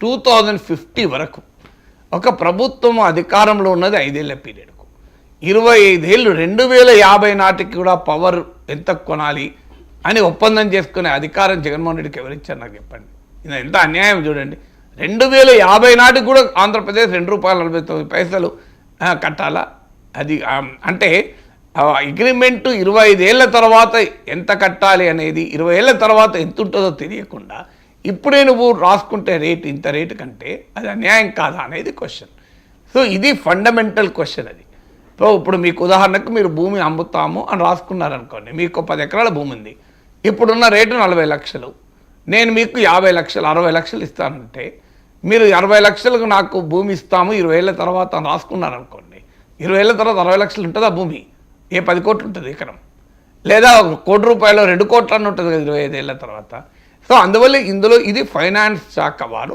2050 వరకు ఒక ప్రభుత్వం అధికారంలో ఉన్నది 5 ఏళ్ల పీరియడ్కు, 25 ఏళ్ళు 2050 నాటికి కూడా పవర్ ఎంత కొనాలి అని ఒప్పందం చేసుకునే అధికారం జగన్మోహన్ రెడ్డికి ఎవరిచ్చారు నాకు చెప్పండి. ఇది ఎంత అన్యాయం చూడండి. 2050 నాటికి కూడా ఆంధ్రప్రదేశ్ ₹2.49 కట్టాలా? అది అంటే అగ్రిమెంటు 25 ఏళ్ల తర్వాత ఎంత కట్టాలి అనేది 20 ఏళ్ల తర్వాత ఎంత ఉంటుందో తెలియకుండా ఇప్పుడే నువ్వు రాసుకుంటే రేటు ఇంత రేటు కంటే అది అన్యాయం కాదా అనేది క్వశ్చన్. సో ఇది ఫండమెంటల్ క్వశ్చన్. అది ఇప్పుడు మీకు ఉదాహరణకు మీరు భూమి అమ్ముతాము అని రాసుకున్నారనుకోండి, మీకు 10 ఎకరాల భూమి ఉంది, ఇప్పుడున్న రేటు 40 లక్షలు, నేను మీకు 50 లక్షలు 60 లక్షలు ఇస్తానంటే మీరు 60 లక్షలకు నాకు భూమి ఇస్తాము 20 ఏళ్ల తర్వాత అని రాసుకున్నారనుకోండి, 20 ఏళ్ల తర్వాత 60 లక్షలు ఉంటుందా భూమి? ఏ 10 కోట్లు ఉంటుంది ఎకరం, లేదా ₹1 కోటి 2 కోట్లు అని ఉంటుంది కదా 25 ఏళ్ల తర్వాత. సో అందువల్ల ఇందులో ఇది ఫైనాన్స్ శాఖ వారు